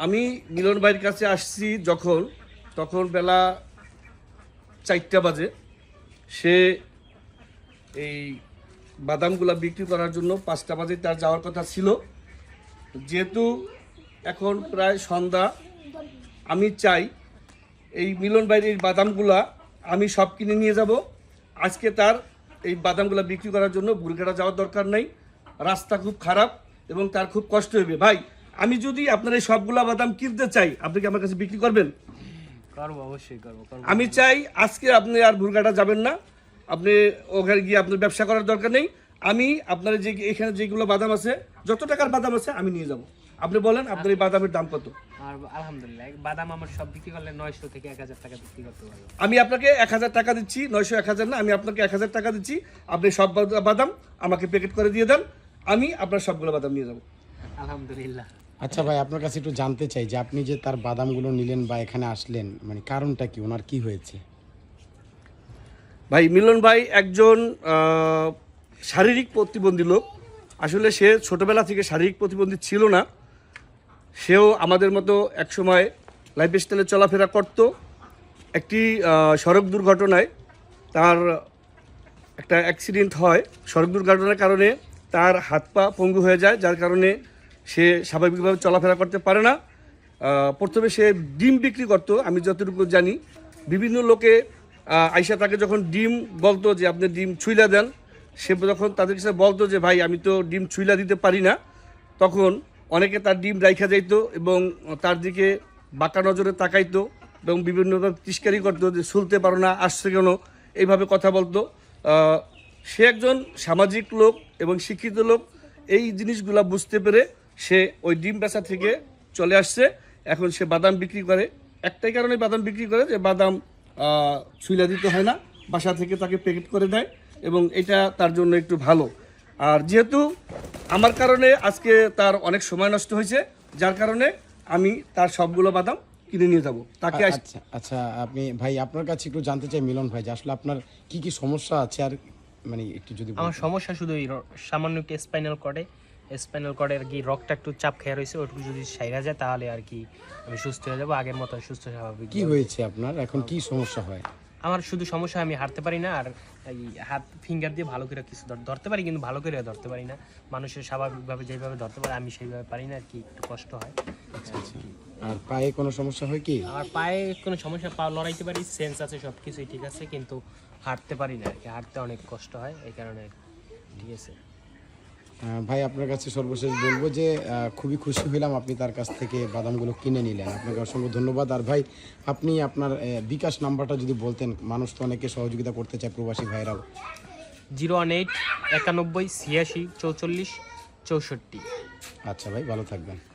আমি মিলন ভাইয়ের কাছে আসছি তখন বেলা 4টা বাজে। সে এই বাদামগুলা বিক্রি করার জন্য 5টা বাজে তার যাওয়ার কথা ছিল। যেহেতু এখন প্রায় সন্ধ্যা, আমি চাই এই মিলন ভাইয়ের এই বাদামগুলা আমি সব কিনে নিয়ে যাব। আজকে তার এই বাদামগুলা বিক্রি করার জন্য বুড়িঘাটা যাওয়ার দরকার নেই, রাস্তা খুব খারাপ এবং তার খুব কষ্ট হবে। ভাই, আমি যদি আপনার এই সবগুলা বাদাম কিনতে চাই, আপনি কি আমার কাছে বিক্রি করবেন? করবো, অবশ্যই করবো। আমি চাই আজকে আপনি আর বুড়িঘাটা যাবেন না, আপনি ওখানে গিয়ে আপনার ব্যবসা করার দরকার নেই। আমি আপনার যে এখানে যেগুলো বাদাম আছে, যত টাকার বাদাম আছে আমি নিয়ে যাব। আপনি বলেন আপনার এই বাদামের দাম কত? আর আলহামদুলিল্লাহ, বাদাম আমার সব বিক্রি করলে 900 থেকে 1000 টাকা বিক্রি করতে পারবো। আমি আপনাকে 1000 টাকা দিচ্ছি, 900 1000 না, আমি আপনাকে 1000 টাকা দিচ্ছি। আপনি সব বাদাম আমাকে প্যাকেট করে দিয়ে দেন, আমি আপনার সবগুলো বাদাম নিয়ে যাব। আলহামদুলিল্লাহ। আচ্ছা ভাই, আপনার কাছে একটু জানতে চাই যে আপনি যে তার বাদামগুলো নিলেন বা এখানে আসলেন, মানে কারণটা কি, ওনার কি হয়েছে? ভাই, মিলন ভাই একজন শারীরিক প্রতিবন্ধী লোক। আসলে সে ছোটবেলা থেকে শারীরিক প্রতিবন্ধী ছিল না। সেও আমাদের মতো একসময় লাইফ স্টাইলে চলাফেরা করত। একটি সড়ক দুর্ঘটনায় তার একটা অ্যাক্সিডেন্ট হয়। সড়ক দুর্ঘটনার কারণে তার হাত পা পঙ্গু হয়ে যায়, যার কারণে সে স্বাভাবিকভাবে চলাফেরা করতে পারে না। প্রথমে সে ডিম বিক্রি করতো, আমি যতটুকু জানি। বিভিন্ন লোকে আইসা তাকে যখন ডিম বলতো যে আপনি ডিম ছুইলা দেন, সে যখন তাদের কাছে বলতো যে ভাই আমি তো ডিম ছুইলা দিতে পারি না, তখন অনেকে তার ডিম রাইখা যাইতো এবং তার দিকে বাঁকা নজরে তাকাইতো এবং বিভিন্নভাবে তিস্কারি করতো যে শুনতে পারো না, আসছে কেন, এইভাবে কথা বলতো। সে একজন সামাজিক লোক এবং শিক্ষিত লোক। এই জিনিসগুলা বুঝতে পেরে সে ওই ডিম বেচা থেকে চলে আসছে। এখন সে বাদাম বিক্রি করে। একটাই কারণে বাদাম বিক্রি করে যে বাদাম ছুইলা দিতে হয় না, বাসা থেকে তাকে প্যাকেট করে দেয় এবং এটা তার জন্য একটু ভালো। আর যেহেতু আমার কারণে আজকে তার অনেক সময় নষ্ট হয়েছে, যার কারণে আমি তার সবগুলো বাদাম কিনে নিয়ে যাব তাকে। আচ্ছা আচ্ছা, আপনি ভাই আপনার কাছে একটু জানতে চাই মিলন ভাই যে আসলে আপনার কি কি সমস্যা আছে, আর মানে একটু যদি আমার সমস্যা শুধু সামান্য একটু স্পাইনাল কর্ডের কি রক্তটা একটু চাপ খেয়ে রয়েছে, ওটুকু যদি সাইরা যায় তাহলে আর কি আমি সুস্থ হয়ে যাবো, আগের মতো সুস্থ স্বাভাবিক। কি হয়েছে আপনার, এখন কি সমস্যা হয়? আমার শুধু সমস্যা আমি হাঁটতে পারি না, আর এই হাত ফিঙ্গার দিয়ে ভালো করে কিছু ধরতে পারি, কিন্তু ভালো করে ধরতে পারি না। মানুষের স্বাভাবিকভাবে যেভাবে ধরতে পারে আমি সেইভাবে পারি না আর কি, একটু কষ্ট হয়। আচ্ছা আচ্ছা, আর পায়ে কোনো সমস্যা হয় কি? আমার পায়ে কোনো সমস্যা, পা লড়াইতে পারি, সেন্স আছে, সব কিছুই ঠিক আছে, কিন্তু হাঁটতে পারি না আর কি, হাঁটতে অনেক কষ্ট হয় এই কারণে। ঠিক আছে ভাই, আপনার কাছে সর্বশেষ বলবো যে খুবই খুশি হইলাম আপনি তার কাছ থেকে বাদামগুলো কিনে নিলেন, আপনাকে অসংখ্য ধন্যবাদ। আর ভাই, আপনি আপনার বিকাশ নাম্বারটা যদি বলতেন, মানুষ তো অনেকে সহযোগিতা করতে চায়, প্রবাসী ভাইরাও। 018 91 86 44 64। আচ্ছা ভাই, ভালো থাকবেন।